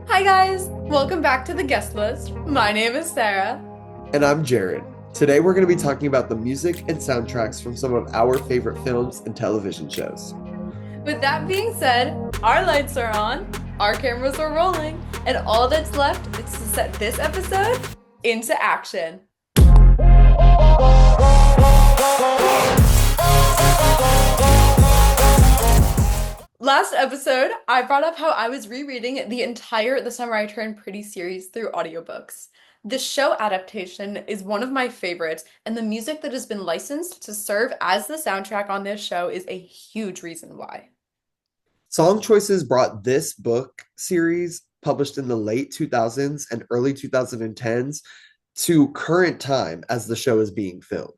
Hi guys, welcome back to the guest list. My name is Sarah. And I'm Jared. Today we're going to be talking about the music and soundtracks from some of our favorite films and television shows. With that being said, our lights are on, our cameras are rolling, and all that's left is to set this episode into action. Last episode, I brought up how I was rereading the entire The Summer I Turned Pretty series through audiobooks. The show adaptation is one of my favorites, and the music that has been licensed to serve as the soundtrack on this show is a huge reason why. Song choices brought this book series, published in the late 2000s and early 2010s, to current time as the show is being filmed.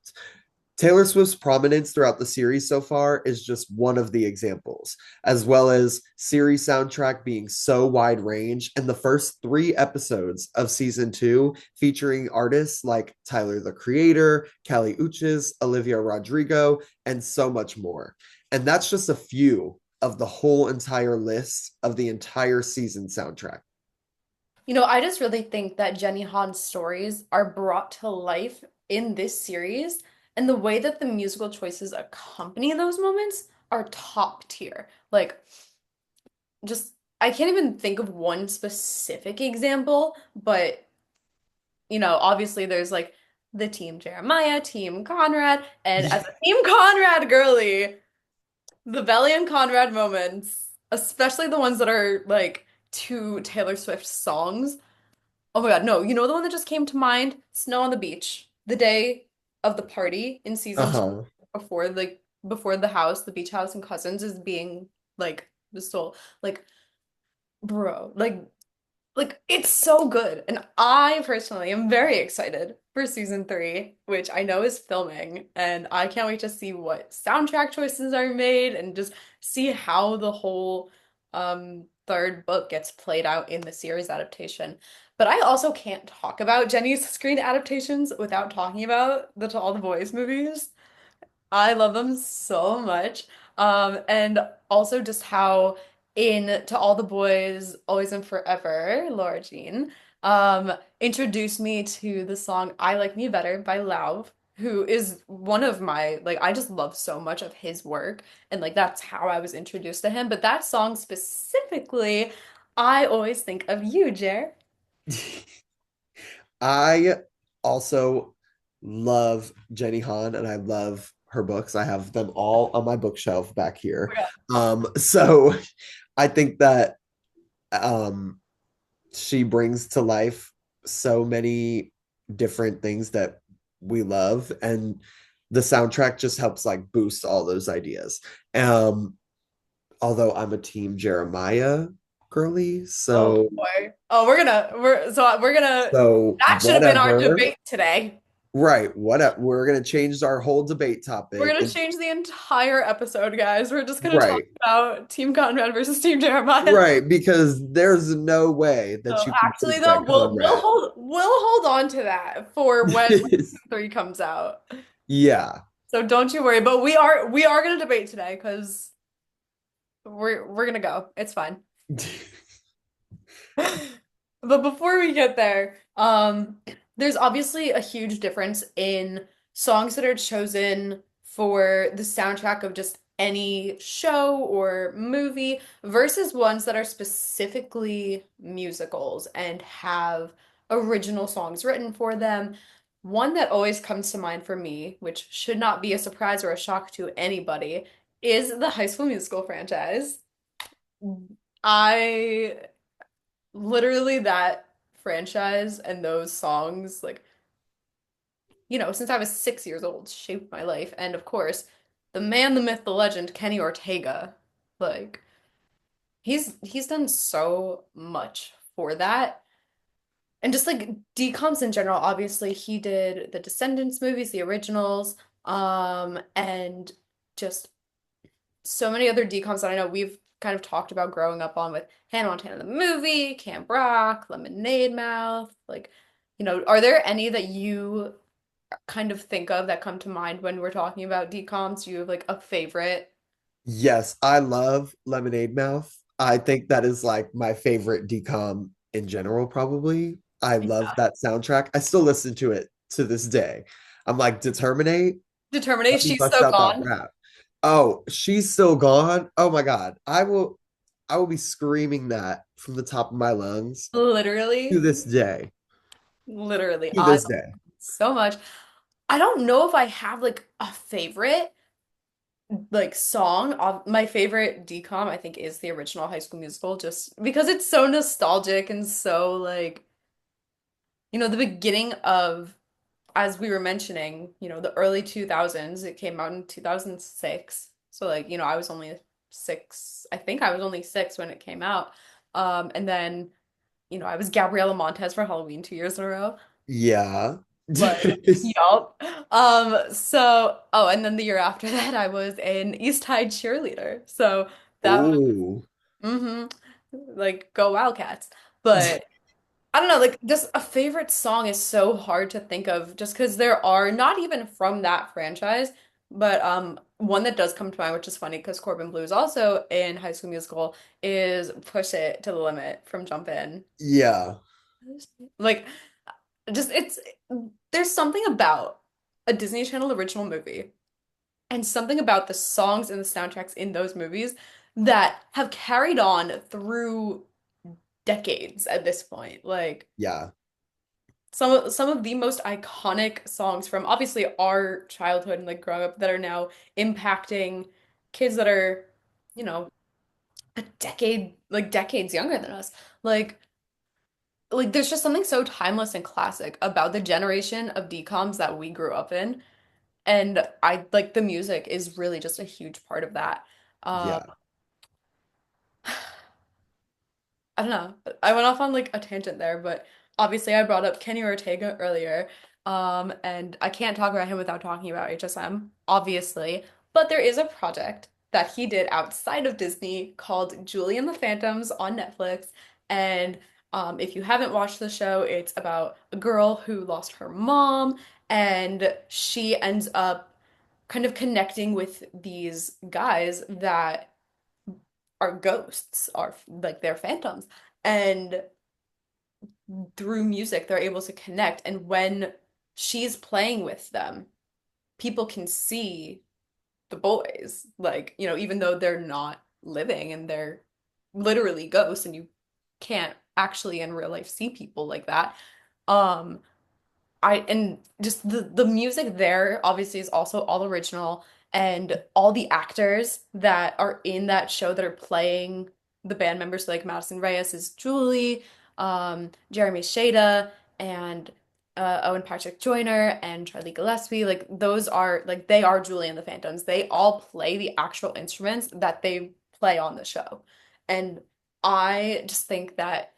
Taylor Swift's prominence throughout the series so far is just one of the examples, as well as series soundtrack being so wide range, and the first 3 episodes of season 2 featuring artists like Tyler the Creator, Kali Uchis, Olivia Rodrigo, and so much more. And that's just a few of the whole entire list of the entire season soundtrack. I just really think that Jenny Han's stories are brought to life in this series, and the way that the musical choices accompany those moments are top tier. Like, just, I can't even think of one specific example, but, obviously there's like the Team Jeremiah, Team Conrad, and as a Team Conrad girly, the Belly and Conrad moments, especially the ones that are like to Taylor Swift songs. Oh my God, no. You know the one that just came to mind? Snow on the Beach. The day of the party in season two Uh-huh. before the house, the beach house and Cousins is being like stole. Like, bro, like it's so good. And I personally am very excited for season three, which I know is filming, and I can't wait to see what soundtrack choices are made and just see how the whole third book gets played out in the series adaptation. But I also can't talk about Jenny's screen adaptations without talking about the To All the Boys movies. I love them so much. And also just how in To All the Boys, Always and Forever, Laura Jean, introduced me to the song I Like Me Better by Lauv, who is one of my, like, I just love so much of his work. And like that's how I was introduced to him. But that song specifically, I always think of you, Jer. I also love Jenny Han and I love her books. I have them all on my bookshelf back here. So I think that um, she brings to life so many different things that we love, and the soundtrack just helps like boost all those ideas. Um, Although I'm a team Jeremiah girly, Oh so boy. Oh, we're gonna so that should have been our whatever. debate today. Right. What we're gonna change our whole debate We're topic gonna and change the entire episode, guys. We're just gonna talk right. about Team Conrad versus Team Jeremiah. Right, because there's no way that So you can actually, prove though, that we'll Conrad. hold on to that for when season three comes out. Yeah. So don't you worry. But we are gonna debate today because we're gonna go. It's fine. But before we get there, there's obviously a huge difference in songs that are chosen for the soundtrack of just any show or movie versus ones that are specifically musicals and have original songs written for them. One that always comes to mind for me, which should not be a surprise or a shock to anybody, is the High School Musical franchise. I literally that franchise and those songs, like, since I was 6 years old, shaped my life. And of course, the man, the myth, the legend, Kenny Ortega. Like, he's done so much for that. And just like DComs in general, obviously he did the Descendants movies, the originals, and just so many other DComs that I know we've kind of talked about growing up on with Hannah Montana the movie, Camp Rock, Lemonade Mouth. Like, are there any that you kind of think of that come to mind when we're talking about DComs? Do you have like a favorite? Yes, I love Lemonade Mouth. I think that is like my favorite decom in general, probably. I love that soundtrack. I still listen to it to this day. I'm like, Determinate, Determinate, let me she's bust so out that gone. rap. Oh, she's still gone. Oh my God. I will be screaming that from the top of my lungs to Literally, this day. literally, To I love this day. it so much. I don't know if I have like a favorite like song. My favorite decom, I think, is the original High School Musical, just because it's so nostalgic and so like, the beginning of, as we were mentioning, the early 2000s. It came out in 2006. So like, I was only six. I think I was only six when it came out. And then, I was Gabriela Montez for Halloween 2 years in a row. Yeah. Like, yup. Oh, and then the year after that, I was an East High cheerleader. So that, Oh. mm-hmm, like, go Wildcats. But I don't know, like, just a favorite song is so hard to think of just because there are not even from that franchise, but one that does come to mind, which is funny because Corbin Blue is also in High School Musical, is Push It to the Limit from Jump In. Yeah. Like, just there's something about a Disney Channel original movie and something about the songs and the soundtracks in those movies that have carried on through decades at this point. Like Yeah. some of the most iconic songs from obviously our childhood and like growing up that are now impacting kids that are, you know, a decade, like decades younger than us. Like there's just something so timeless and classic about the generation of DComs that we grew up in. And I like the music is really just a huge part of that. Um, Yeah. I don't know. I went off on like a tangent there, but obviously I brought up Kenny Ortega earlier. And I can't talk about him without talking about HSM, obviously. But there is a project that he did outside of Disney called Julie and the Phantoms on Netflix. And if you haven't watched the show, it's about a girl who lost her mom, and she ends up kind of connecting with these guys that are ghosts, are like they're phantoms. And through music, they're able to connect. And when she's playing with them, people can see the boys, like, even though they're not living and they're literally ghosts and you can't actually in real life see people like that. Um, and just the music there obviously is also all original, and all the actors that are in that show that are playing the band members, so like Madison Reyes is Julie, Jeremy Shada, and Owen Patrick Joyner and Charlie Gillespie, like those are like they are Julie and the Phantoms. They all play the actual instruments that they play on the show. And I just think that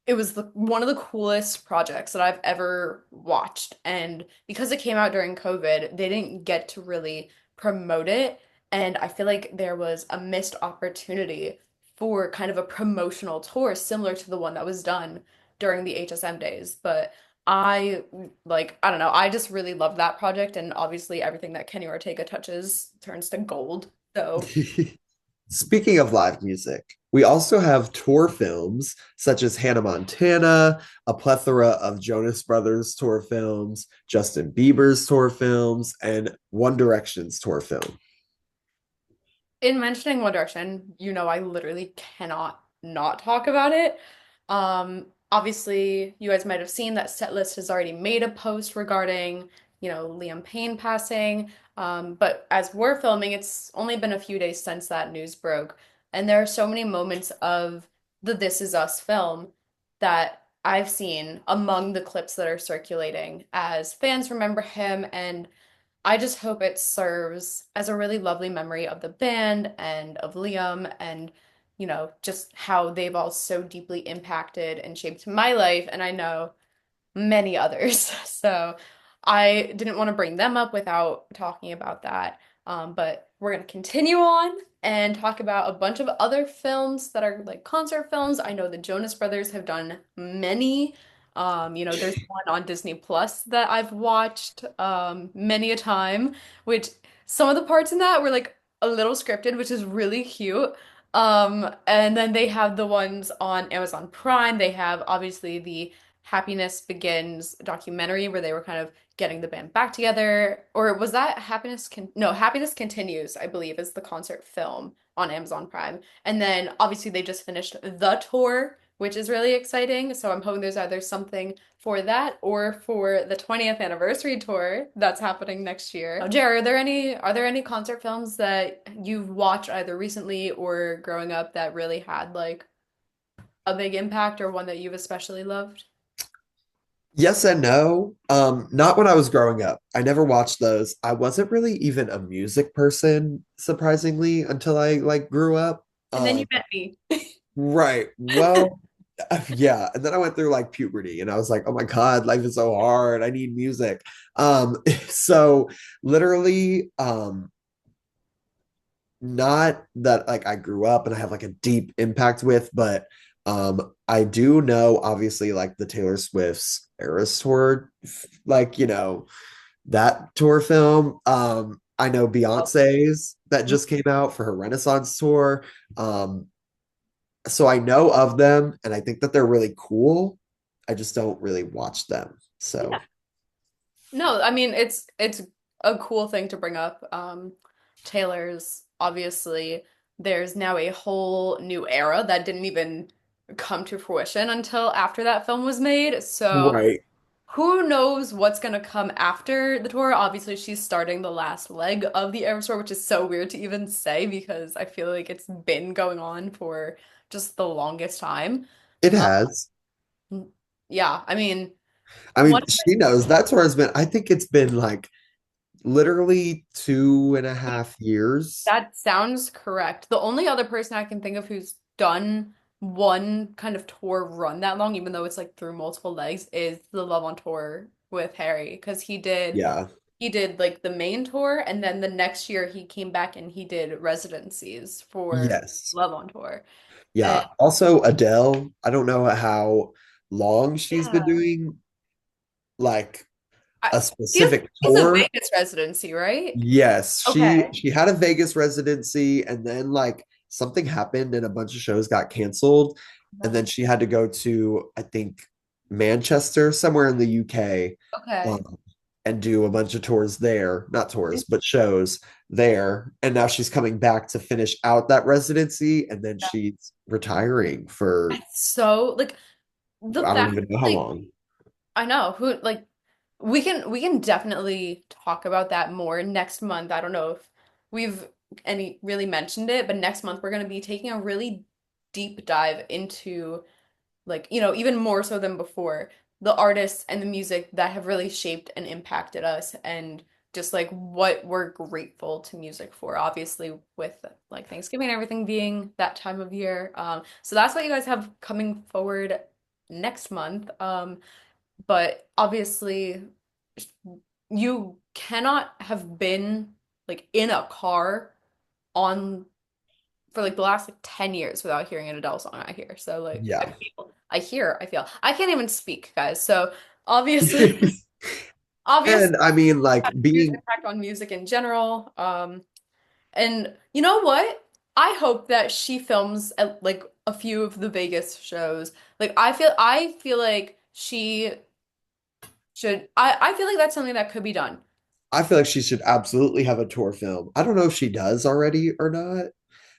it was one of the coolest projects that I've ever watched. And because it came out during COVID, they didn't get to really promote it. And I feel like there was a missed opportunity for kind of a promotional tour similar to the one that was done during the HSM days. But I I don't know, I just really love that project. And obviously, everything that Kenny Ortega touches turns to gold. So, Speaking of live music, we also have tour films such as Hannah Montana, a plethora of Jonas Brothers tour films, Justin Bieber's tour films, and One Direction's tour film. in mentioning One Direction, I literally cannot not talk about it. Obviously, you guys might have seen that Setlist has already made a post regarding, Liam Payne passing. But as we're filming, it's only been a few days since that news broke, and there are so many moments of the This Is Us film that I've seen among the clips that are circulating as fans remember him. And I just hope it serves as a really lovely memory of the band and of Liam and, just how they've all so deeply impacted and shaped my life. And I know many others. So I didn't want to bring them up without talking about that. But we're going to continue on and talk about a bunch of other films that are like concert films. I know the Jonas Brothers have done many. There's one on Disney Plus that I've watched many a time, which some of the parts in that were like a little scripted, which is really cute. And then they have the ones on Amazon Prime. They have obviously the Happiness Begins documentary where they were kind of getting the band back together. Or was that Happiness Continues, I believe, is the concert film on Amazon Prime. And then obviously they just finished the tour, which is really exciting. So I'm hoping there's either something for that or for the 20th anniversary tour that's happening next year. Jared, are there any concert films that you've watched either recently or growing up that really had like a big impact or one that you've especially loved? Yes and no. Not when I was growing up. I never watched those. I wasn't really even a music person, surprisingly, until I like grew up. And then you Um, met me. right. Well, yeah. And then I went through like puberty and I was like, oh my God, life is so hard. I need music. So literally, not that like I grew up and I have like a deep impact with, but I do know obviously like the Taylor Swift's Eras tour, like that tour film. I know Oh. Beyonce's that just came out for her Renaissance tour. Um, so I know of them and I think that they're really cool. I just don't really watch them. Yeah. So No, I mean it's a cool thing to bring up. Taylor's obviously there's now a whole new era that didn't even come to fruition until after that film was made. So right. who knows what's gonna come after the tour? Obviously, she's starting the last leg of the Eras tour, which is so weird to even say because I feel like it's been going on for just the longest time. It Uh, has. yeah, I mean, I one mean, she knows that tour has been, I think it's been like literally 2.5 years. that sounds correct. The only other person I can think of who's done one kind of tour run that long, even though it's like through multiple legs, is the Love on Tour with Harry because Yeah. he did like the main tour and then the next year he came back and he did residencies for Yes. Love on Tour. And Yeah. Also, Adele, I don't know how long she's been yeah, doing like I, a she specific has a tour. Vegas residency, right? Yes, she Okay. she had a Vegas residency and then like something happened and a bunch of shows got canceled and then she had to go to I think Manchester somewhere in the UK Okay. um, and do a bunch of tours there, not tours, but shows there. And now she's coming back to finish out that residency and then she's retiring for So like the I don't fact even know how like long. I know who like we can definitely talk about that more next month. I don't know if we've any really mentioned it, but next month we're going to be taking a really deep dive into like, even more so than before, the artists and the music that have really shaped and impacted us and just like what we're grateful to music for, obviously with like Thanksgiving and everything being that time of year. So that's what you guys have coming forward next month. But obviously you cannot have been like in a car on for like the last like 10 years without hearing an Adele song I hear. So like Yeah. I feel. I can't even speak, guys. So obviously obviously And I mean like had a huge being impact on music in general. And you know what? I hope that she films at like a few of the Vegas shows. Like I feel like she should I feel like that's something that could be done. I feel like she should absolutely have a tour film. I don't know if she does already or not.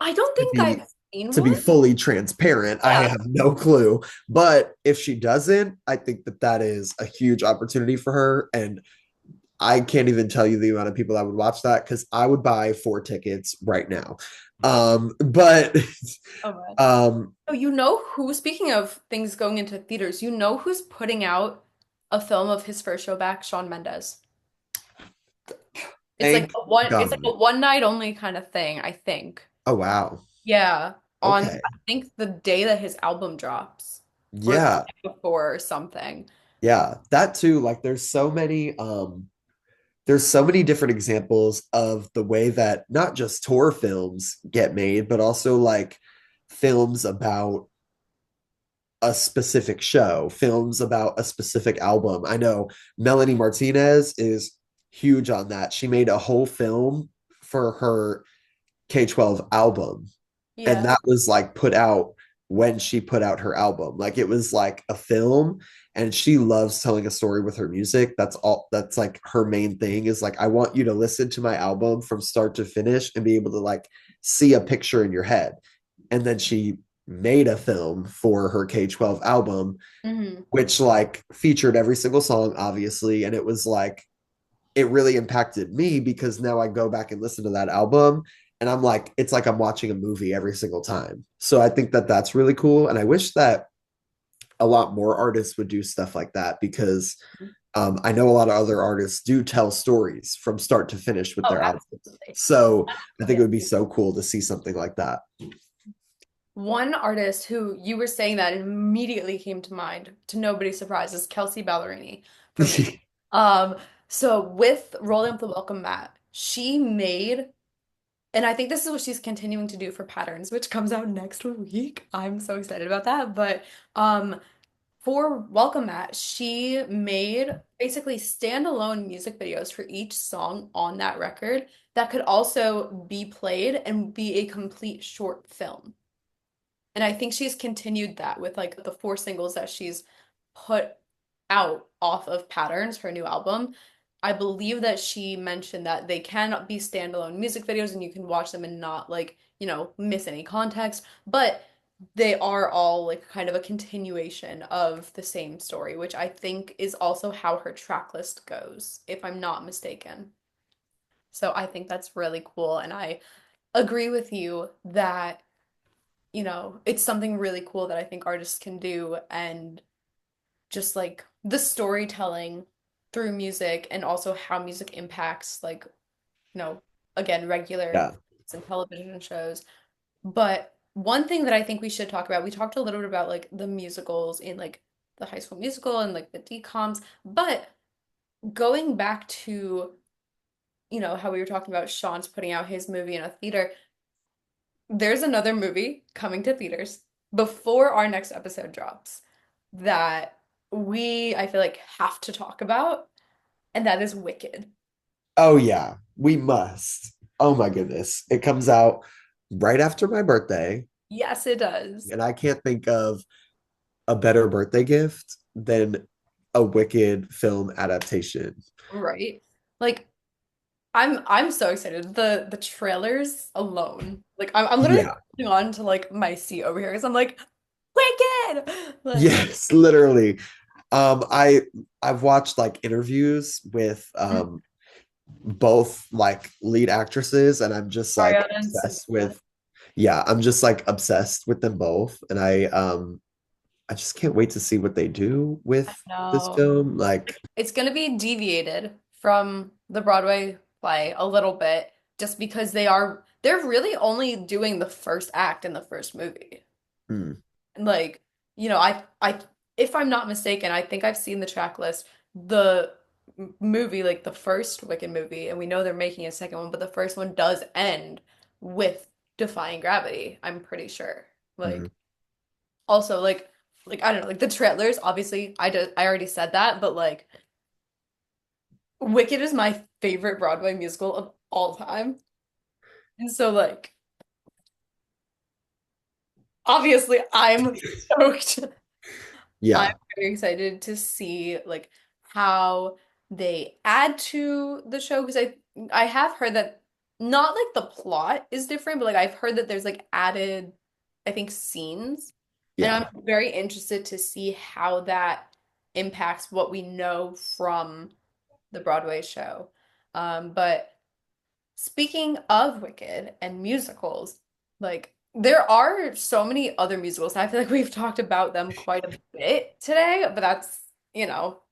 I don't To think be I've seen to be one. fully transparent, I Yeah. have no clue. But if she doesn't, I think that that is a huge opportunity for her. And I can't even tell you the amount of people that would watch that because I would buy 4 tickets right now. But Oh man. um, Oh, speaking of things going into theaters, who's putting out a film of his first show back? Shawn Mendes. thank It's like God. a one night only kind of thing, I think. Oh wow. Yeah. On Okay. I think the day that his album drops. Or the Yeah. day before or something. Yeah. That too. Like there's so many different examples of the way that not just tour films get made, but also like films about a specific show, films about a specific album. I know Melanie Martinez is huge on that. She made a whole film for her K-12 album. And Yeah. that was like put out when she put out her album. Like it was like a film, and she loves telling a story with her music. That's all, that's like her main thing, is like, I want you to listen to my album from start to finish and be able to like see a picture in your head. And then she made a film for her K-12 album, Hmm. which like featured every single song, obviously. And it was like, it really impacted me because now I go back and listen to that album, and I'm like, it's like I'm watching a movie every single time. So I think that that's really cool. And I wish that a lot more artists would do stuff like that, because I know a lot of other artists do tell stories from start to finish with Oh, their albums. absolutely. So I think it Yeah. would be so cool to see something like that. One artist who you were saying that immediately came to mind, to nobody's surprise, is Kelsey Ballerini for me. Um, so with Rolling Up the Welcome Mat, she made, and I think this is what she's continuing to do for Patterns, which comes out next week. I'm so excited about that. But um, for Welcome Mat, she made basically standalone music videos for each song on that record that could also be played and be a complete short film. And I think she's continued that with like the four singles that she's put out off of Patterns, her new album. I believe that she mentioned that they can be standalone music videos and you can watch them and not like, miss any context, but they are all like kind of a continuation of the same story, which I think is also how her track list goes, if I'm not mistaken. So I think that's really cool. And I agree with you that it's something really cool that I think artists can do and just like the storytelling through music and also how music impacts like, you know, again, regular Yeah. and television shows. But one thing that I think we should talk about, we talked a little bit about like the musicals in like the High School Musical and like the DComs, but going back to, how we were talking about Sean's putting out his movie in a theater, there's another movie coming to theaters before our next episode drops that I feel like, have to talk about, and that is Wicked. Oh, yeah. We must. Oh, my goodness. It comes out right after my birthday. Yes, it does. And I can't think of a better birthday gift than a Wicked film adaptation. Right? Like I'm so excited. The trailers alone. Like I'm literally Yeah. holding on to like my seat over here because I'm like, Wicked! Like, Yes, literally. I've watched like interviews with both like lead actresses, and I'm just like Ariana and obsessed Samantha. with, yeah, I'm just like obsessed with them both. And I just can't wait to see what they do with this No. film. Like, It's going to be deviated from the Broadway play a little bit just because they're really only doing the first act in the first movie. hmm, And like, I if I'm not mistaken, I think I've seen the track list. The movie, like the first Wicked movie, and we know they're making a second one, but the first one does end with defying gravity, I'm pretty sure. hmm, Like also like I don't know, like the trailers, obviously I already said that, but like Wicked is my favorite Broadway musical of all time. And so like obviously I'm stoked. I'm yeah, very excited to see like how they add to the show because I have heard that not like the plot is different, but like I've heard that there's like added, I think, scenes. And yeah, I'm very interested to see how that impacts what we know from the Broadway show. But speaking of Wicked and musicals, like there are so many other musicals. I feel like we've talked about them quite a bit today, but that's,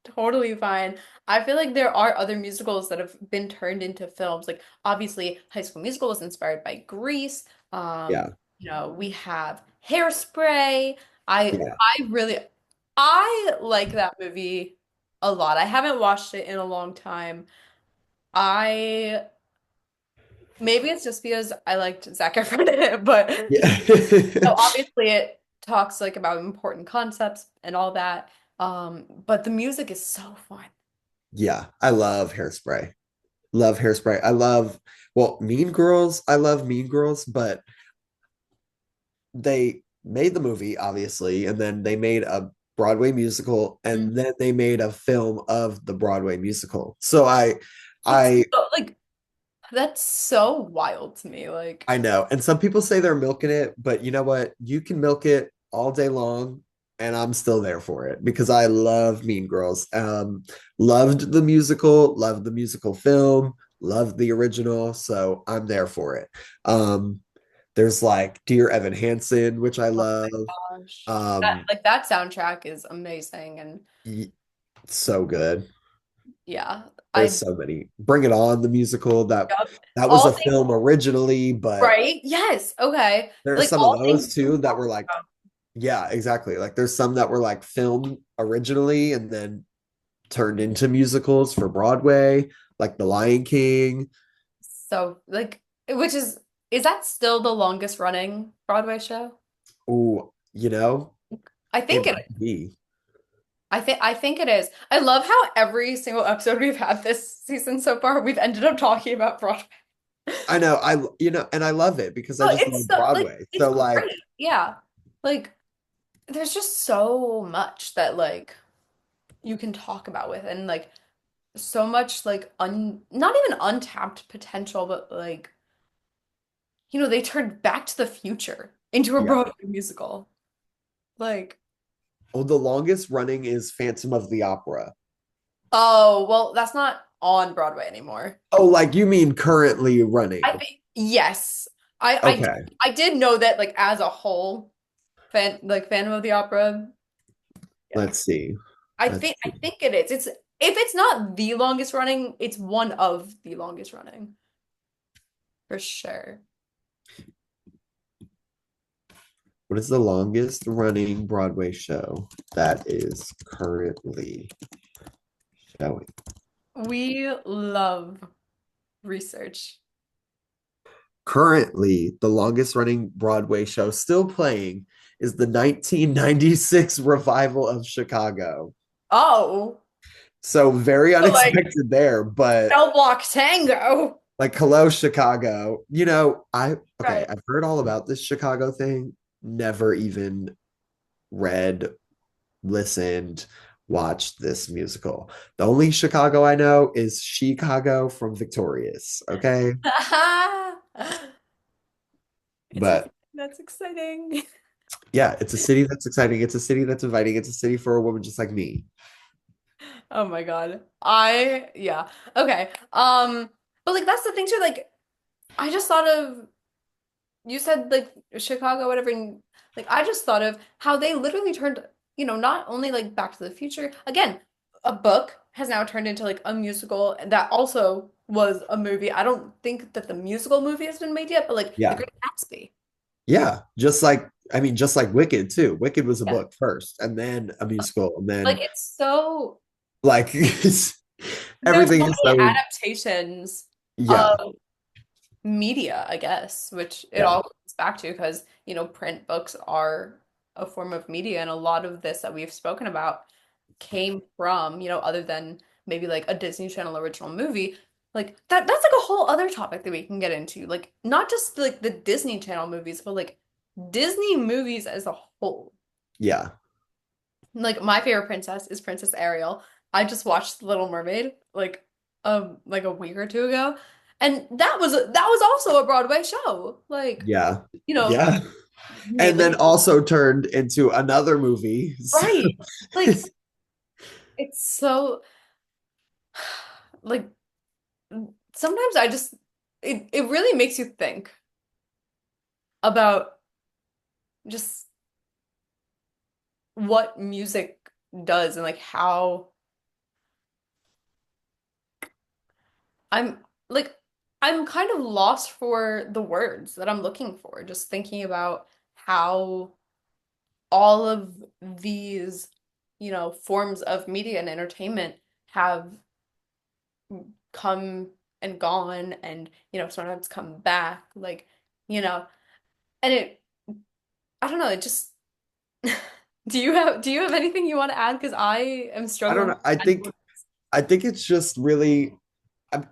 totally fine. I feel like there are other musicals that have been turned into films. Like obviously High School Musical was inspired by Grease. yeah, We have Hairspray. I yeah, I really I like that movie a lot. I haven't watched it in a long time. I Maybe it's just because I liked Zac Efron in it, but so yeah. obviously it talks like about important concepts and all that. But the music is so fun. Yeah, I love Hairspray. Love Hairspray. I love, well, Mean Girls. I love Mean Girls, but they made the movie, obviously, and then they made a Broadway musical, Mm. and then they made a film of the Broadway musical. So That's I so, like that's so wild to me. Like I know. And some people say they're milking it, but you know what? You can milk it all day long, and I'm still there for it because I love Mean Girls. Loved the musical film, loved the original, so I'm there for it. Um, there's like Dear Evan Hansen, which I oh love. my gosh. That Um, like that soundtrack is amazing and y- so good. yeah. There's I so many. Bring It On, the musical Yep. that was All a things film originally, but right? Yes. Okay. there's Like some of all things those too that were like, yeah, exactly. Like there's some that were like filmed originally and then turned into musicals for Broadway, like The Lion King. so like which is that still the longest running Broadway show? Oh, I it think it might be. I think it is. I love how every single episode we've had this season so far, we've ended up talking about Broadway. I know, and I love it because I Oh, just it's love so like Broadway. it's So like, great. Yeah. Like there's just so much that like you can talk about with and like so much like un not even untapped potential, but like they turned Back to the Future into a yeah. Broadway musical. Like, Oh, the longest running is Phantom of the Opera. oh, well, that's not on Broadway anymore. Oh, like you mean currently I running. think yes. Okay, I did know that like as a whole, Phantom of the Opera. Yeah. let's see. I Let's think I see. think it is. It's if it's not the longest running, it's one of the longest running for sure. What is the longest running Broadway show that is currently showing? We love research. Currently, the longest running Broadway show still playing is the 1996 revival of Chicago. Oh, So very so like unexpected there, but Cell Block Tango. like hello Chicago. I okay, Right. I've heard all about this Chicago thing, never even read, listened, watched this musical. The only Chicago I know is Chicago from Victorious, okay? It's a But that's exciting. yeah, it's a city that's exciting. It's a city that's inviting. It's a city for a woman just like me. Oh my God. Yeah. Okay. But like that's the thing too, like I just thought of you said like Chicago, whatever, and like I just thought of how they literally turned, not only like Back to the Future, again, a book has now turned into like a musical and that also was a movie. I don't think that the musical movie has been made yet, but like The Yeah. Great Gatsby. Yeah. Just like Wicked too. Wicked was a Yeah. book first and then a musical and Like then it's so like there's so everything is many so adaptations yeah. of media, I guess, which it Yeah. all comes back to because, print books are a form of media, and a lot of this that we've spoken about came from, other than maybe like a Disney Channel original movie, like that's like a whole other topic that we can get into. Like not just like the Disney Channel movies, but like Disney movies as a whole. Yeah. Like my favorite princess is Princess Ariel. I just watched The Little Mermaid like a week or two ago, and that was also a Broadway show. Like, Yeah. you know, Yeah. And then mainly also turned into another movie. right. Like it's so like sometimes it really makes you think about just what music does and like how I'm like I'm kind of lost for the words that I'm looking for, just thinking about how all of these, forms of media and entertainment have come and gone and, sometimes come back, like, you know, and I don't know, it just do you have anything you want to add? Because I am I don't struggling. know. I think it's just really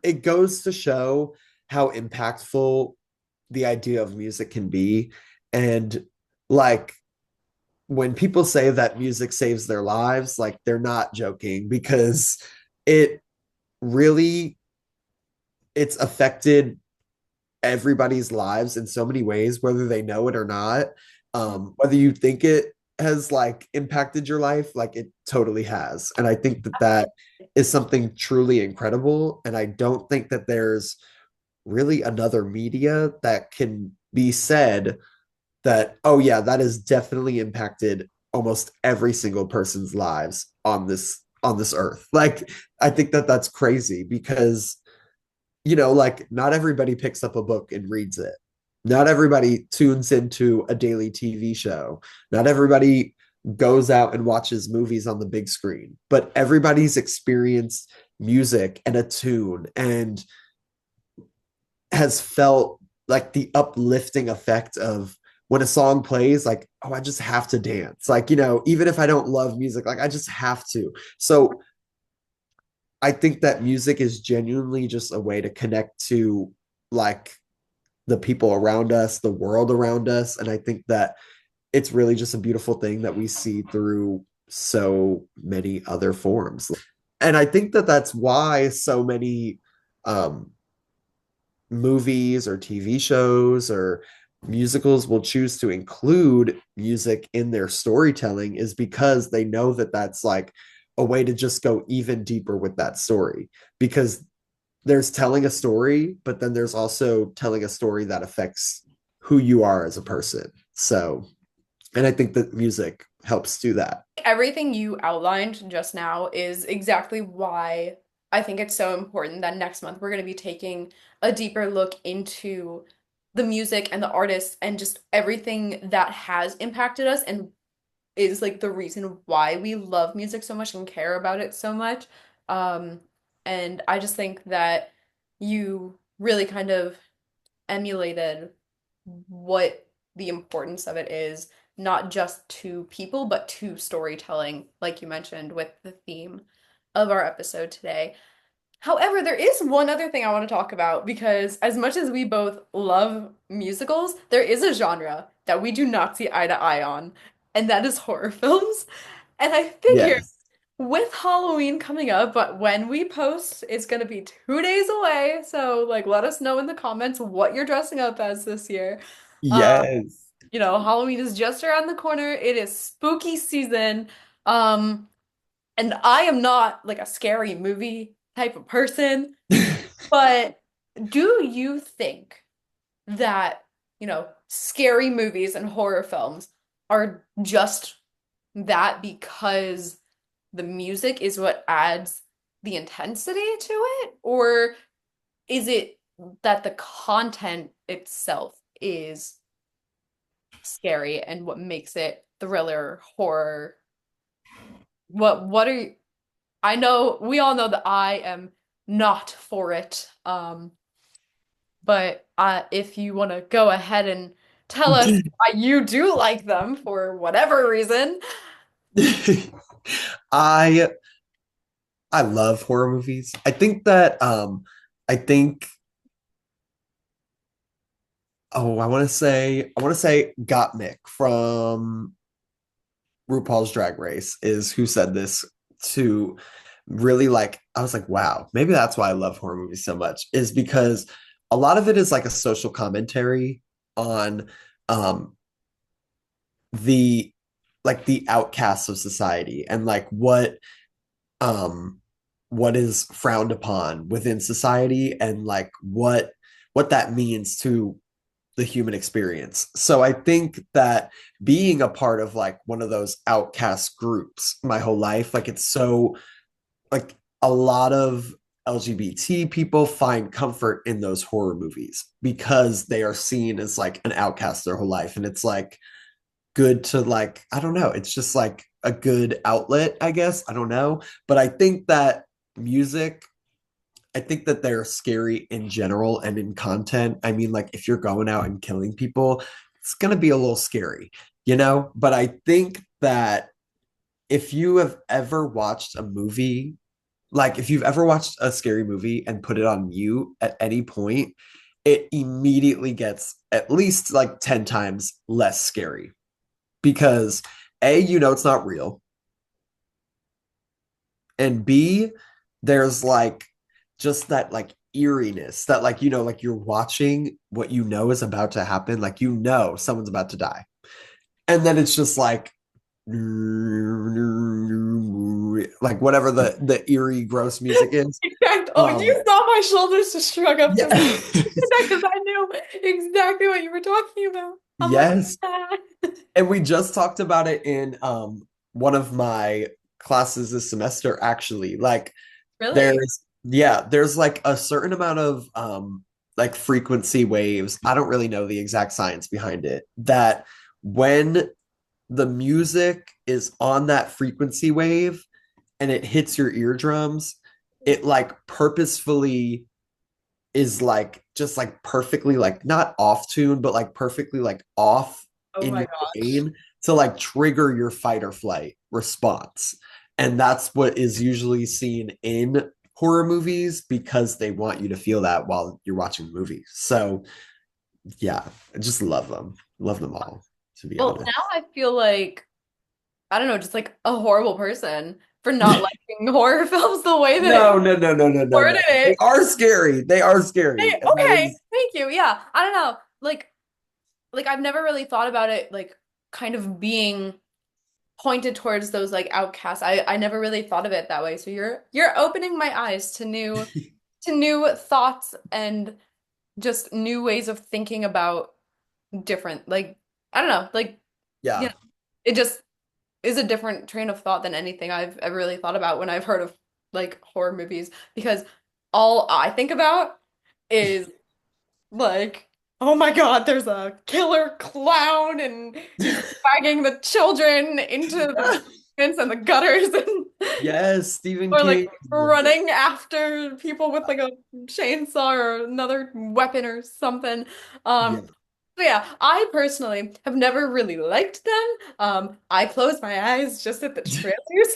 it goes to show how impactful the idea of music can be. And like when people say that music saves their lives, like they're not joking because it really it's affected everybody's lives in so many ways, whether they know it or not. Whether you think it has like impacted your life, like it totally has. And I think that that is something truly incredible. And I don't think that there's really another media that can be said that, oh, yeah, that has definitely impacted almost every single person's lives on this earth. Like, I think that that's crazy because like not everybody picks up a book and reads it. Not everybody tunes into a daily TV show. Not everybody goes out and watches movies on the big screen, but everybody's experienced music and a tune and has felt like the uplifting effect of when a song plays, like, oh, I just have to dance. Like, even if I don't love music, like I just have to. So I think that music is genuinely just a way to connect to like the people around us, the world around us. And I think that it's really just a beautiful thing that we see through so many other forms. And I think that that's why so many um, movies or TV shows or musicals will choose to include music in their storytelling is because they know that that's like a way to just go even deeper with that story because there's telling a story, but then there's also telling a story that affects who you are as a person. So, and I think that music helps do that. Everything you outlined just now is exactly why I think it's so important that next month we're going to be taking a deeper look into the music and the artists and just everything that has impacted us and is like the reason why we love music so much and care about it so much. Um, and I just think that you really kind of emulated what the importance of it is, not just to people, but to storytelling, like you mentioned with the theme of our episode today. However, there is one other thing I want to talk about because as much as we both love musicals, there is a genre that we do not see eye to eye on, and that is horror films. And I figure Yes. with Halloween coming up, but when we post, it's gonna be 2 days away. So like let us know in the comments what you're dressing up as this year. Uh, Yes. Halloween is just around the corner. It is spooky season. Um, and I am not like a scary movie type of person, but do you think that, scary movies and horror films are just that because the music is what adds the intensity to it? Or is it that the content itself is scary and what makes it thriller, horror? What are you, I know we all know that I am not for it. But if you want to go ahead and tell us why you do like them for whatever reason. I I love horror movies. I think I want to say Gottmik from RuPaul's Drag Race is who said this to really like I was like, wow, maybe that's why I love horror movies so much, is because a lot of it is like a social commentary on um the the outcasts of society and like um what is frowned upon within society and like what that means to the human experience. So I think that being a part of like one of those outcast groups my whole life, like it's so like a lot of LGBT people find comfort in those horror movies because they are seen as like an outcast their whole life. And it's like good to like, I don't know, it's just like a good outlet, I guess. I don't know. But I think that music I think that they're scary in general and in content. I mean, like if you're going out and killing people, it's going to be a little scary, But I think that if you have ever watched a movie, like if you've ever watched a scary movie and put it on mute at any point, it immediately gets at least like 10 times less scary. because A, you know it's not real, and B, there's like just that like eeriness that like like you're watching what you know is about to happen, like someone's about to die. And then it's just like whatever the eerie gross music is. Exactly. Oh, Um you saw my shoulders just shrug up yeah. to that because I knew exactly what you were talking about. I'm like, Yes. ah. And we just talked about it in one of my classes this semester, actually. Like Really? there's like a certain amount of like frequency waves. I don't really know the exact science behind it. That when the music is on that frequency wave and it hits your eardrums, it like purposefully is like just like perfectly like not off tune, but like perfectly like off Oh in my your gosh. brain to like trigger your fight or flight response. And that's what is usually seen in horror movies because they want you to feel that while you're watching the movie. So yeah, I just love them. Love them all, to be Well, now honest. I feel like, I don't know, just like a horrible person for not liking horror films the way that No, you no, no, no, no, no, worded no. They it. are scary. They are scary. Hey, And that okay, is, thank you. Yeah, I don't know. Like I've never really thought about it like kind of being pointed towards those like outcasts. I never really thought of it that way. So you're opening my eyes to new thoughts and just new ways of thinking about different like I don't know, like you yeah, know, it just is a different train of thought than anything I've ever really thought about when I've heard of like horror movies because all I think about is like, oh my God, there's a killer clown and he's dragging the children into the basements and the gutters and yes, Stephen or King. like running after people with like a chainsaw or another weapon or something. Yeah, So yeah, I personally have never really liked them. I close my eyes just at the trailers.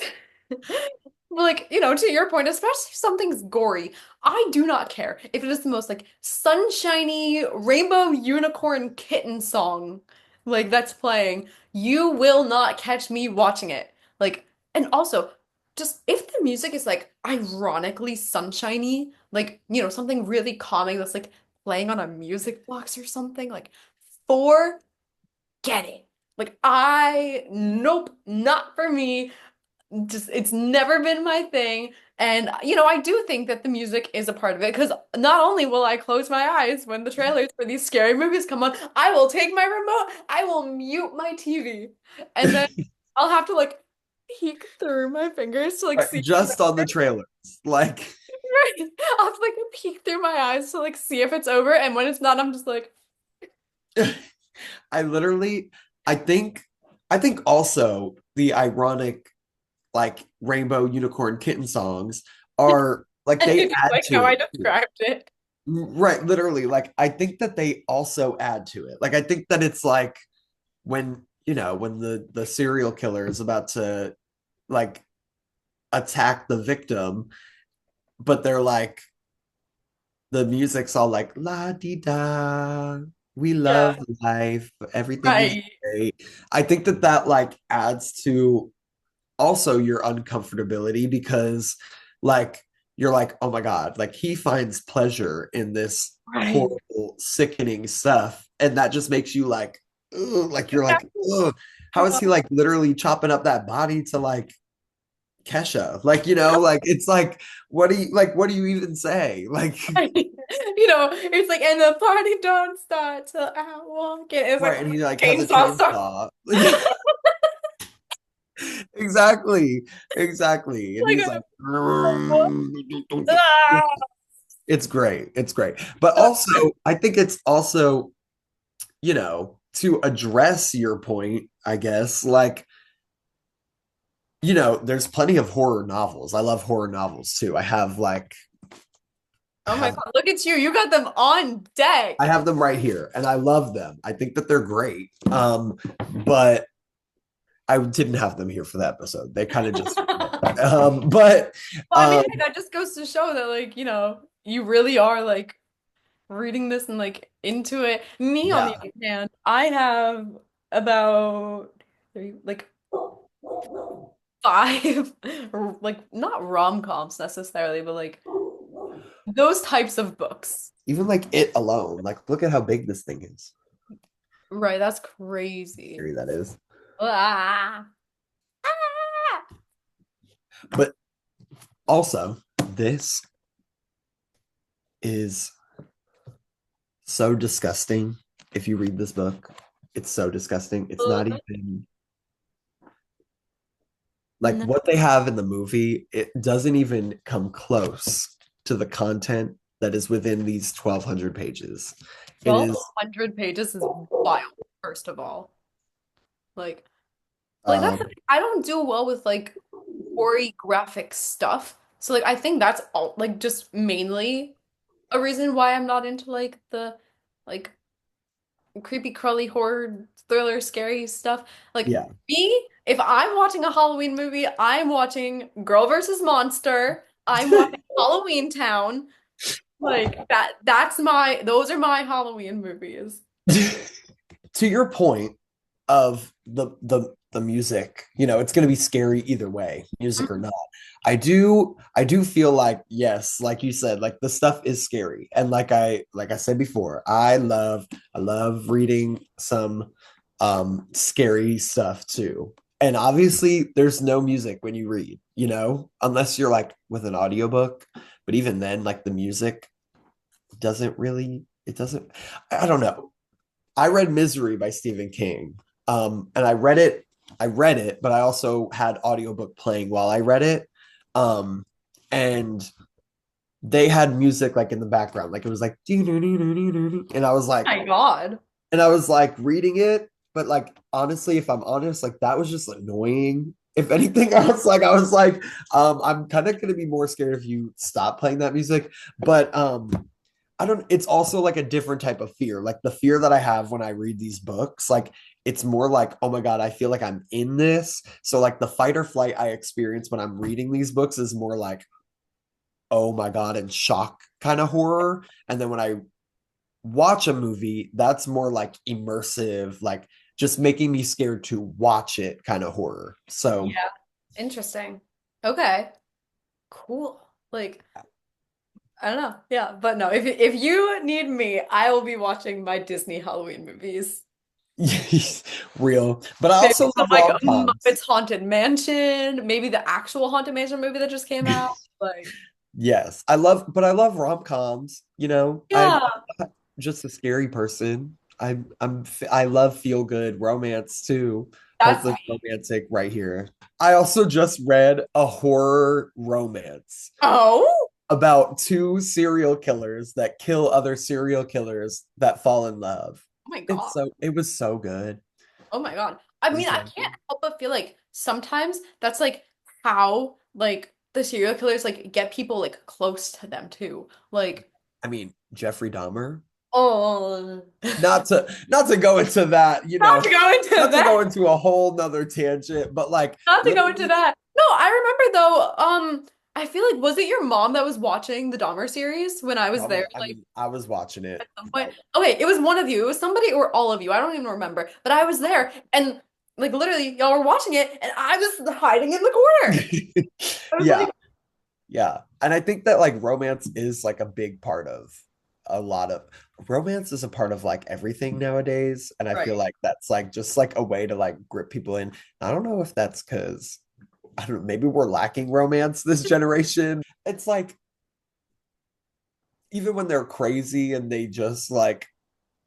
Like, to your point, especially if something's gory, I do not care if it is the most like sunshiny rainbow unicorn kitten song like that's playing. You will not catch me watching it. Like, and also, just if the music is like ironically sunshiny, like, something really calming that's like playing on a music box or something, like forget it. Like nope, not for me. Just it's never been my thing. And I do think that the music is a part of it because not only will I close my eyes when the trailers for these scary movies come on, I will take my remote, I will mute my TV, and then I'll have to like peek through my fingers to like right, see just on the trailers. Like, right. I'll have to like peek through my eyes to like see if it's over, and when it's not, I'm just like, I literally, I think, I think also the ironic like rainbow unicorn kitten songs are like and they it's add like to how I it. described it. Right, literally. Like I think that they also add to it. Like I think that it's like when when the serial killer is about to like attack the victim, but they're like the music's all like la di da, we Yeah, love life, everything is right. great. I think that that like adds to also your uncomfortability because like you're like, oh my god, like he finds pleasure in this Right. horrible sickening stuff, and that just makes you like ugh, like you're like, ugh, how is he like literally chopping up that body to like Kesha, like like it's like what do you even say like Right. It's like, and the party don't start till I walk in. It's like right, and he like has a chainsaw stuff. chainsaw. Yeah, exactly, exactly, and Like he's like ah! it's great. It's great. But also, I think it's also, to address your point, I guess, like, there's plenty of horror novels. I love horror novels too. I Oh my have God, look at you. You got them on I deck. have them right here and I love them. I think that they're great. But I didn't have them here for the episode. They kind of just but Well, I mean, um hey, that just goes to show that, like, you really are like reading this and like into it. Me, on the yeah. other hand, I have about three, like five, like not rom-coms necessarily, but like those types of books. Even like it alone, like look at how big this thing is. Right, that's crazy. Scary that is. Ah, ah. But also, this is so disgusting. If you read this book, it's so disgusting. It's not even like No, what they have in the movie, it doesn't even come close to the content that is within these 1,200 pages. It is 1,200 pages is wild, first of all. Like, that's the um thing. I don't do well with like gory graphic stuff. So like I think that's all like just mainly a reason why I'm not into like the like creepy crawly horror thriller scary stuff. Like yeah. me, if I'm watching a Halloween movie, I'm watching Girl versus Monster. I'm watching Halloween Town. Like that's my those are my Halloween movies. To your point of the music, it's going to be scary either way, music or Mhm. not. I do feel like yes, like you said, like the stuff is scary. And like I said before, I love reading some scary stuff too. And obviously there's no music when you read, unless you're like with an audiobook, but even then like the music it doesn't I don't know. I read Misery by Stephen King. And I read it, but I also had audiobook playing while I read it. Um, and they had music like in the background, like it was like and I was like, My God. and I was like reading it, but like honestly, if I'm honest, like that was just annoying. If anything else, like I was like, I'm kind of gonna be more scared if you stop playing that music. But I don't, it's also like a different type of fear. Like the fear that I have when I read these books, like it's more like, oh my God, I feel like I'm in this. So like the fight or flight I experience when I'm reading these books is more like, oh my God, and shock kind of horror. And then when I watch a movie, that's more like immersive, like just making me scared to watch it kind of horror. So Yeah. Interesting. Okay. Cool. Like I don't know. Yeah, but no, if you need me, I will be watching my Disney Halloween movies. real. But I Maybe also some love like rom-coms. Muppets Haunted Mansion, maybe the actual Haunted Mansion movie that just came out. Like, Yes, but I love rom-coms, I'm yeah, not just a scary person. I love feel good romance too. that's Hopeless romantic right here. I also just read a horror romance oh, about two serial killers that kill other serial killers that fall in love. oh my God. It was so good. Oh my God. I It was mean, I so can't good. help but feel like sometimes that's like how like the serial killers like get people like close to them too. Like, I mean, Jeffrey Dahmer. oh, Not to go into that, not to go into not to go that. into a whole nother tangent, but like Not to go into literally, that. No, I remember though, I feel like was it your mom that was watching the Dahmer series when I was there, I like mean, I was watching it. at some point? Okay, it was one of you. It was somebody or all of you. I don't even remember. But I was there and like literally y'all were watching it and I was hiding in the corner. I was Yeah, like, yeah. And I think that like romance is like a big part of a lot of romance is a part of like everything nowadays. And I feel right. like that's like just like a way to like grip people in. I don't know if that's because I don't know, maybe we're lacking romance this generation. It's like even when they're crazy and they just like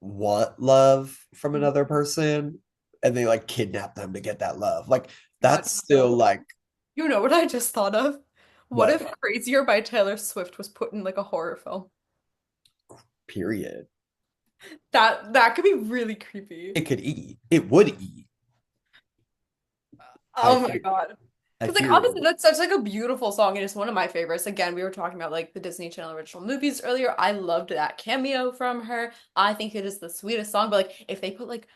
want love from another person and they like kidnap them to get that love. Like God, that's still like you know what I just thought of? What what if Crazier by Taylor Swift was put in like a horror film? period. That could be really creepy. It could eat. It would eat. I Oh my fear God. I Because like fear it obviously would. that's such like a beautiful song and it's one of my favorites. Again, we were talking about like the Disney Channel original movies earlier. I loved that cameo from her. I think it is the sweetest song. But like if they put like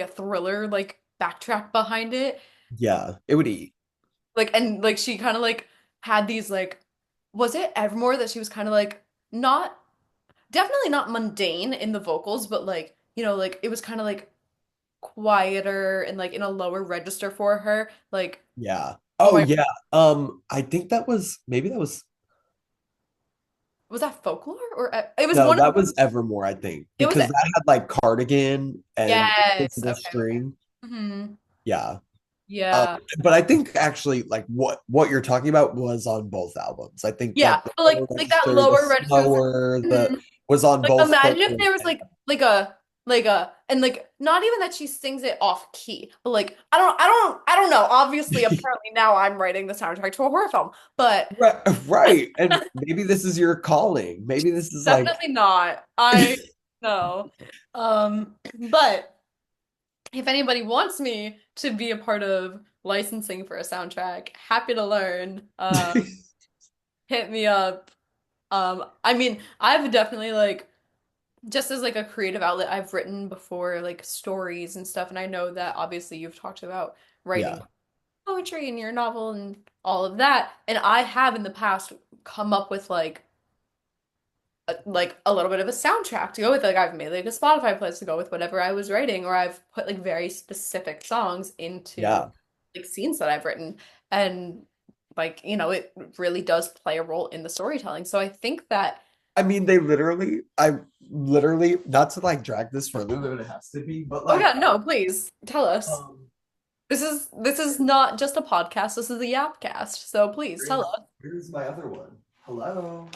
a thriller like backtrack behind it, Yeah, it would eat. like and like she kind of like had these like was it Evermore that she was kind of like not definitely not mundane in the vocals, but like like it was kind of like quieter and like in a lower register for her. Like, Yeah. oh Oh my, yeah. I think that was maybe that was was that folklore or it was no, one of that was Evermore, I think, it was because that had like Cardigan and yes. Invisible Okay, okay. String. Hmm. Yeah. Um, Yeah. but I think actually like what you're talking about was on both albums. I think Yeah. like the But lower like that register, the lower register was slower, the mhm. was on Like both imagine if folklore there was and like a and like not even that she sings it off key, but like I don't know. Obviously, apparently now I'm writing the soundtrack to a horror film, but right, right. And maybe this is your calling. Maybe this is like definitely not. I know. But if anybody wants me to be a part of licensing for a soundtrack, happy to learn. Hit me up. I mean, I've definitely like just as like a creative outlet, I've written before like stories and stuff, and I know that obviously you've talked about writing yeah. poetry in your novel and all of that, and I have in the past come up with like a little bit of a soundtrack to go with like I've made like a Spotify playlist to go with whatever I was writing, or I've put like very specific songs into Yeah. like scenes that I've written, and like it really does play a role in the storytelling. So I think that I mean, I literally, not to like drag this further than it has to be, but oh yeah, like, no, please tell us. um, This is not just a podcast. This is a Yapcast. So please tell here's us. here's my other one. Hello.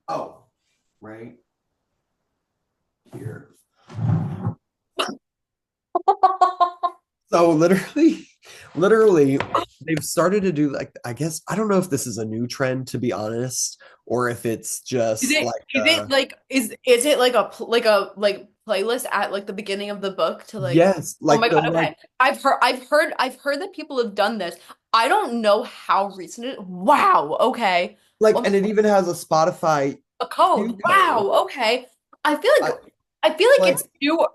Oh, right here. So literally, they've started to do like, I guess, I don't know if this is a new trend, to be honest, or if it's Is just it like, is it like is it like like playlist at like the beginning of the book to like yes, oh my like God, they'll like, okay. I've heard that people have done this. I don't know how recent it. Wow, okay. like, and it even has a Spotify A Q code. code. Wow, okay. I feel I, like I feel like like, it's newer.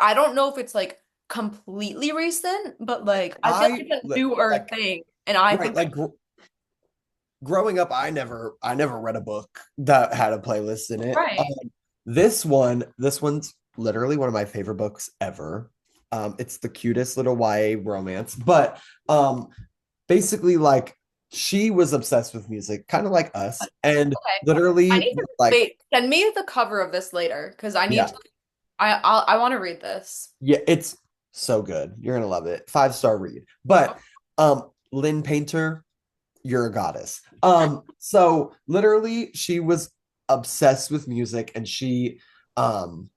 I don't know if it's like completely recent, but like I feel like it's a newer like, thing. And I right, think like growing up, I never read a book that had a playlist in it. right. This one's literally one of my favorite books ever. It's the cutest little YA romance, but basically, like she was obsessed with music, kind of like us, and Okay. I literally, need to like, wait. Send me the cover of this later because I need yeah, to. I want to read this. yeah, it's so good. You're gonna love it. 5-star read. But Lynn Painter, you're a goddess. So literally she was obsessed with music and she um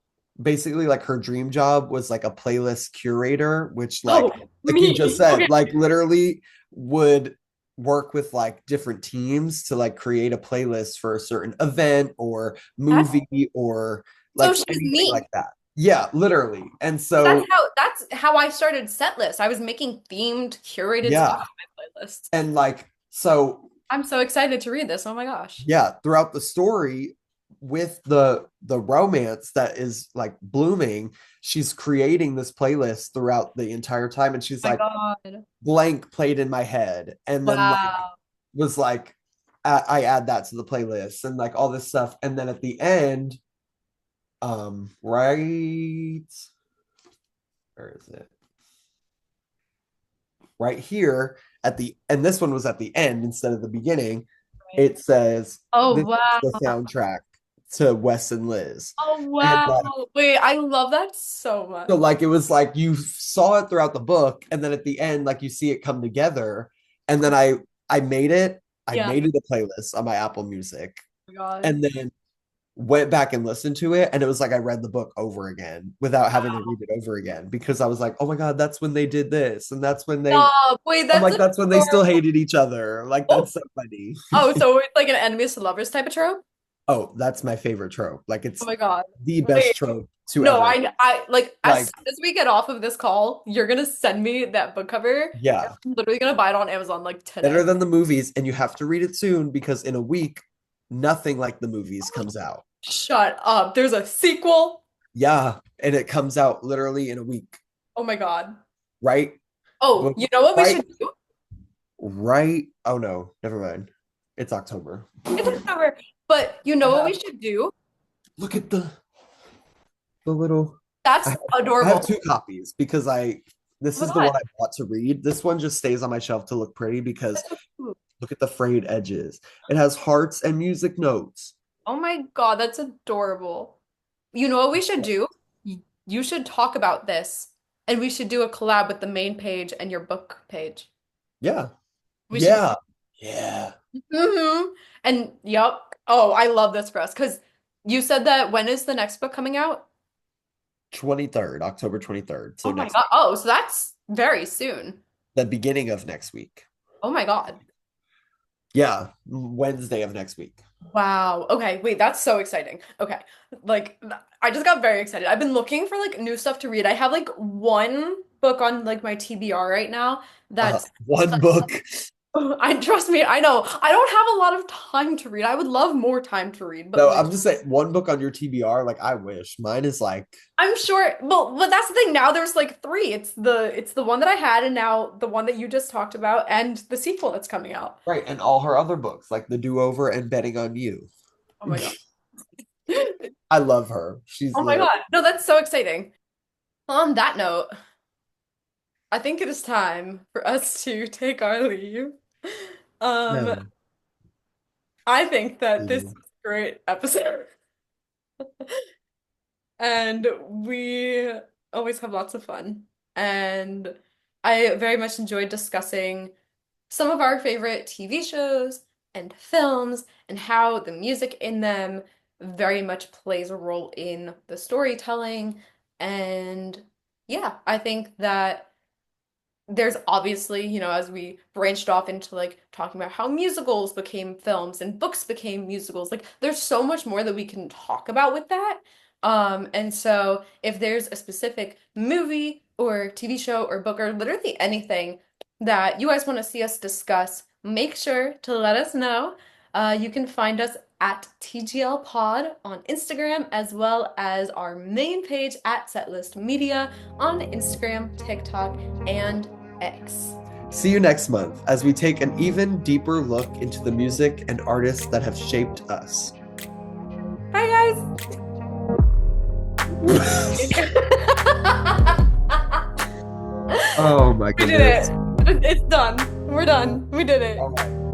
basically like her dream job was like a playlist curator, which Oh, like you just me. said, Okay. like literally would work with like different teams to like create a playlist for a certain event or That's movie or so like she's anything me. like that. Yeah, literally. And That's so how I started Setlist. I was making themed curated yeah, Spotify playlists. and like so I'm so excited to read this. Oh my gosh. yeah, throughout the story with the romance that is like blooming, she's creating this playlist throughout the entire time and she's Oh my like God. blank played in my head and then like Wow. was like I add that to the playlist and like all this stuff and then at the end right where is it? Right here at the and this one was at the end instead of the beginning. Right. It says Oh this is wow. the soundtrack to Wes and Liz. Oh And wow. like Wait, I love that so so much. like it was like you saw it throughout the book and then at the end like you see it come together and then I Yeah. made it a playlist on my Apple Music Oh my God. and then went back and listened to it and it was like I read the book over again without having to read it over again because I was like, "Oh my God, that's when they did this and that's when they Stop. Wait, I'm that's like that's when they still adorable. hated each other." Like that's so funny. Oh, so it's like an enemies to lovers type of trope? Oh, that's my favorite trope. Like Oh it's my God. the best Wait. trope to No, ever. I like as Like soon as we get off of this call, you're gonna send me that book cover. yeah, I'm literally gonna buy it on Amazon like today. better than the movies, and you have to read it soon because in a week, nothing like the movies comes out. Shut up. There's a sequel. Yeah, and it comes out literally in a week, Oh my God. right? Oh, you know what we Right, should do? right. Oh no, never mind. It's October. It's October. But you I know what we have. should do? Look at the little. That's I have adorable. two copies because this Oh is my the God. one I bought to read. This one just stays on my shelf to look pretty because That's so cute. look at the frayed edges. It has hearts and music notes. Oh my God, that's adorable. You know what we should do? You should talk about this and we should do a collab with the main page and your book page. Yeah. We should do Yeah. Yeah. And yep. Oh, I love this for us because you said that when is the next book coming out? 23rd, October 23rd. So Oh my next God. week. Oh, so that's very soon. The beginning of next week. Oh my God. Yeah. Wednesday of next week. Wow. Okay, wait, that's so exciting. Okay. Like I just got very excited. I've been looking for like new stuff to read. I have like one book on like my TBR right now that's One book. I trust me, I know. I don't have a lot of time to read. I would love more time to read, but No, like I'm just saying one book on your TBR. Like I wish. Mine is like I'm sure, but that's the thing. Now there's like three. It's the one that I had, and now the one that you just talked about, and the sequel that's coming out. right, and all her other books, like The Do-Over and Betting on You. Oh my God. I love her. She's Oh my literally God. No, that's so exciting. On that note, I think it is time for us to take our leave. Um, no. I think that this is a great episode, and we always have lots of fun. And I very much enjoyed discussing some of our favorite TV shows and films and how the music in them very much plays a role in the storytelling. And yeah, I think that there's obviously, as we branched off into like talking about how musicals became films and books became musicals, like there's so much more that we can talk about with that. And so if there's a specific movie or TV show or book or literally anything that you guys want to see us discuss, make sure to let us know. You can find us at TGL Pod on Instagram, as well as our main page at Setlist Media on Instagram, TikTok, and X. See you next month as we take an even deeper look into the music and artists that have shaped us. Bye, guys. Oh my We did goodness. it. It's done. We're done. We did it. All right.